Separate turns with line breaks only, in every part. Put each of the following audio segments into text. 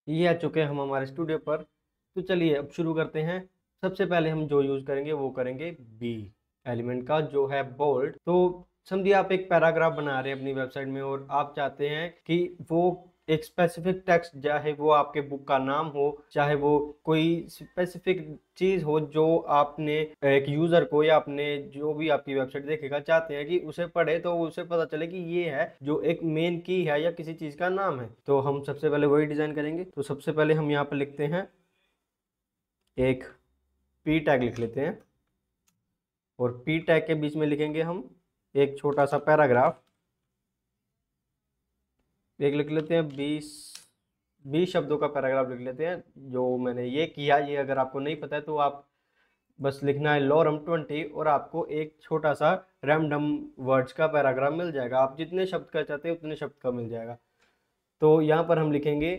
ये आ चुके हैं हम हमारे स्टूडियो पर। तो चलिए अब शुरू करते हैं। सबसे पहले हम जो यूज़ करेंगे वो करेंगे बी एलिमेंट का, जो है बोल्ड। तो समझिए आप एक पैराग्राफ बना रहे हैं अपनी वेबसाइट में और आप चाहते हैं कि वो एक स्पेसिफिक टेक्स्ट, चाहे वो आपके बुक का नाम हो, चाहे वो कोई स्पेसिफिक चीज हो जो आपने एक यूजर को या आपने जो भी आपकी वेबसाइट देखेगा चाहते हैं कि उसे पढ़े, तो उसे पता चले कि ये है जो एक मेन की है या किसी चीज का नाम है। तो हम सबसे पहले वही डिजाइन करेंगे। तो सबसे पहले हम यहाँ पर लिखते हैं एक पी टैग लिख लेते हैं, और पी टैग के बीच में लिखेंगे हम एक छोटा सा पैराग्राफ। एक लिख लेते हैं 20 शब्दों का पैराग्राफ लिख लेते हैं। जो मैंने ये किया, ये अगर आपको नहीं पता है तो आप बस लिखना है लॉरम 20 और आपको एक छोटा सा रैंडम वर्ड्स का पैराग्राफ मिल जाएगा। आप जितने शब्द का चाहते हैं उतने शब्द का मिल जाएगा। तो यहाँ पर हम लिखेंगे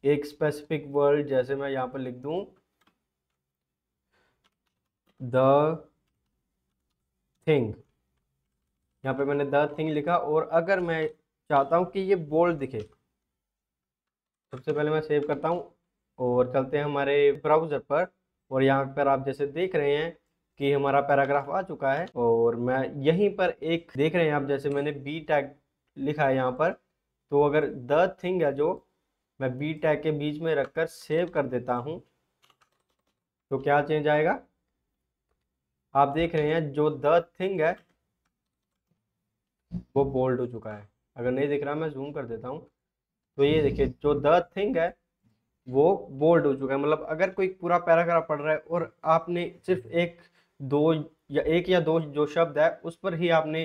एक स्पेसिफिक वर्ड, जैसे मैं यहाँ पर लिख दूं द थिंग। यहाँ पे मैंने द थिंग लिखा, और अगर मैं चाहता हूँ कि ये बोल्ड दिखे, सबसे पहले मैं सेव करता हूँ और चलते हैं हमारे ब्राउज़र पर। और यहाँ पर आप जैसे देख रहे हैं कि हमारा पैराग्राफ आ चुका है, और मैं यहीं पर एक देख रहे हैं आप, जैसे मैंने बी टैग लिखा है यहाँ पर। तो अगर द थिंग है जो मैं बी टैग के बीच में रखकर सेव कर देता हूँ, तो क्या चेंज आएगा? आप देख रहे हैं जो द थिंग है वो बोल्ड हो चुका है। अगर नहीं दिख रहा मैं जूम कर देता हूँ। तो ये देखिए जो द थिंग है वो बोल्ड हो चुका है। मतलब अगर कोई पूरा पैराग्राफ पढ़ रहा है और आपने सिर्फ एक या दो जो शब्द है उस पर ही आपने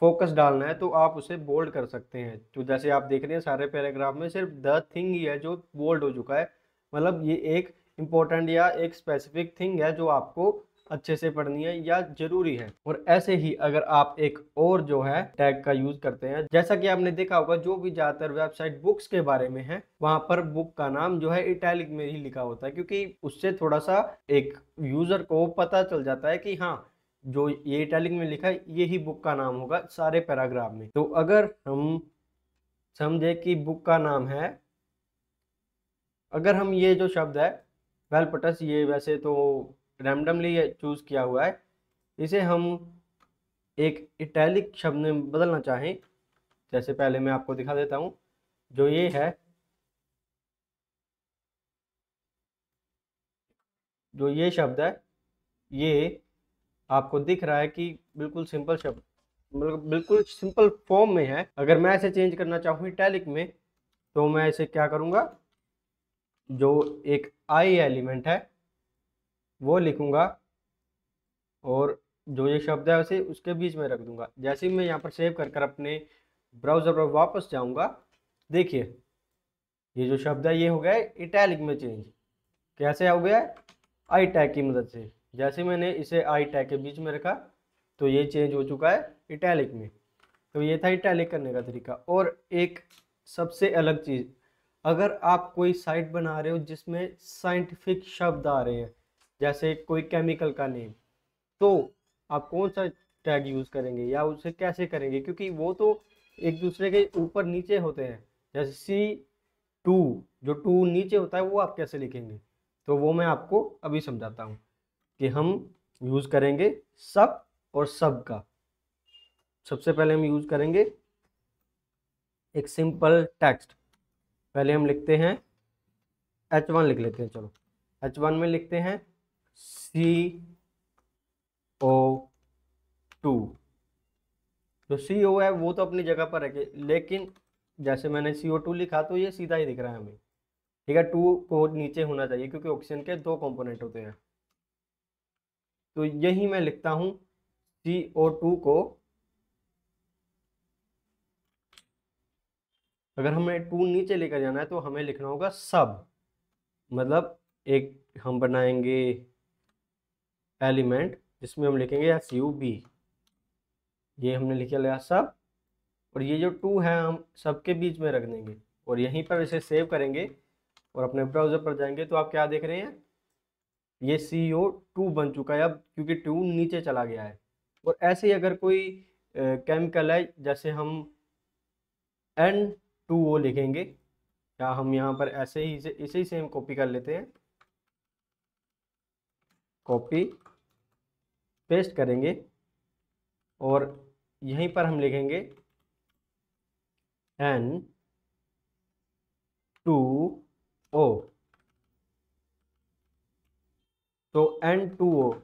फोकस डालना है, तो आप उसे बोल्ड कर सकते हैं। तो जैसे आप देख रहे हैं सारे पैराग्राफ में सिर्फ द थिंग ही है जो बोल्ड हो चुका है। मतलब ये एक इंपॉर्टेंट या एक स्पेसिफिक थिंग है जो आपको अच्छे से पढ़नी है या जरूरी है। और ऐसे ही अगर आप एक और जो है टैग का यूज करते हैं, जैसा कि आपने देखा होगा जो भी ज्यादातर वेबसाइट बुक्स के बारे में है वहां पर बुक का नाम जो है इटैलिक में ही लिखा होता है, क्योंकि उससे थोड़ा सा एक यूजर को पता चल जाता है कि हाँ, जो ये इटैलिक में लिखा है ये ही बुक का नाम होगा सारे पैराग्राफ में। तो अगर हम समझे कि बुक का नाम है, अगर हम ये जो शब्द है वेल पटस, ये वैसे तो रैंडमली चूज किया हुआ है, इसे हम एक इटैलिक शब्द में बदलना चाहें, जैसे पहले मैं आपको दिखा देता हूं। जो ये है, जो ये शब्द है, ये आपको दिख रहा है कि बिल्कुल सिंपल शब्द, मतलब बिल्कुल सिंपल फॉर्म में है। अगर मैं इसे चेंज करना चाहूँ इटैलिक में, तो मैं इसे क्या करूँगा, जो एक आई एलिमेंट है वो लिखूंगा, और जो ये शब्द है उसे उसके बीच में रख दूंगा। जैसे ही मैं यहाँ पर सेव कर कर अपने ब्राउज़र पर वापस जाऊंगा, देखिए ये जो शब्द है ये हो गया है इटैलिक में चेंज। कैसे हो गया है? आई टैग की मदद से। जैसे मैंने इसे आई टैग के बीच में रखा तो ये चेंज हो चुका है इटैलिक में। तो ये था इटैलिक करने का तरीका। और एक सबसे अलग चीज़, अगर आप कोई साइट बना रहे हो जिसमें साइंटिफिक शब्द आ रहे हैं, जैसे कोई केमिकल का नेम, तो आप कौन सा टैग यूज़ करेंगे या उसे कैसे करेंगे? क्योंकि वो तो एक दूसरे के ऊपर नीचे होते हैं। जैसे C2, जो टू नीचे होता है वो आप कैसे लिखेंगे? तो वो मैं आपको अभी समझाता हूँ कि हम यूज़ करेंगे सब और सब का। सबसे पहले हम यूज़ करेंगे एक सिंपल टेक्स्ट। पहले हम लिखते हैं H1 लिख लेते हैं। चलो H1 में लिखते हैं CO2। जो CO है वो तो अपनी जगह पर है, लेकिन जैसे मैंने CO2 लिखा तो ये सीधा ही दिख रहा है हमें। ठीक है, टू को नीचे होना चाहिए क्योंकि ऑक्सीजन के दो कंपोनेंट होते हैं। तो यही मैं लिखता हूँ CO2 को। अगर हमें टू नीचे लेकर जाना है तो हमें लिखना होगा सब। मतलब एक हम बनाएंगे एलिमेंट जिसमें हम लिखेंगे SUB। ये हमने लिख लिया सब, और ये जो टू है हम सबके बीच में रख देंगे और यहीं पर इसे सेव करेंगे। और अपने ब्राउज़र पर जाएंगे तो आप क्या देख रहे हैं, ये CO2 बन चुका है अब, क्योंकि टू नीचे चला गया है। और ऐसे ही अगर कोई केमिकल है, जैसे हम N2O लिखेंगे, या हम यहाँ पर ऐसे ही इसे ही सेम कॉपी कर लेते हैं, कॉपी पेस्ट करेंगे और यहीं पर हम लिखेंगे N2O। तो N2O,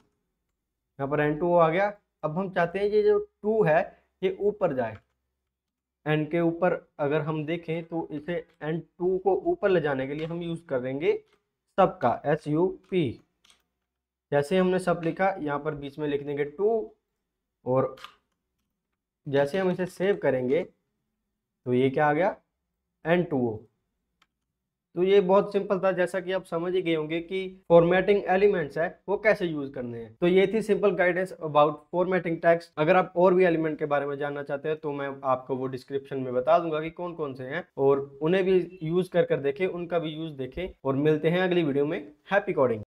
यहाँ पर N2O आ गया। अब हम चाहते हैं ये जो 2 है ये ऊपर जाए, N के ऊपर अगर हम देखें तो इसे N2 को ऊपर ले जाने के लिए हम यूज करेंगे सब का, SUP। जैसे हमने सब लिखा, यहाँ पर बीच में लिख देंगे 2 और जैसे हम इसे सेव करेंगे तो ये क्या आ गया, N2O। तो ये बहुत सिंपल था, जैसा कि आप समझ ही गए होंगे कि फॉर्मेटिंग एलिमेंट्स है वो कैसे यूज करने हैं। तो ये थी simple guidance about formatting text. अगर आप और भी एलिमेंट के बारे में जानना चाहते हैं तो मैं आपको वो डिस्क्रिप्शन में बता दूंगा कि कौन कौन से हैं, और उन्हें भी यूज कर देखें, उनका भी यूज देखें। और मिलते हैं अगली वीडियो में। Happy coding.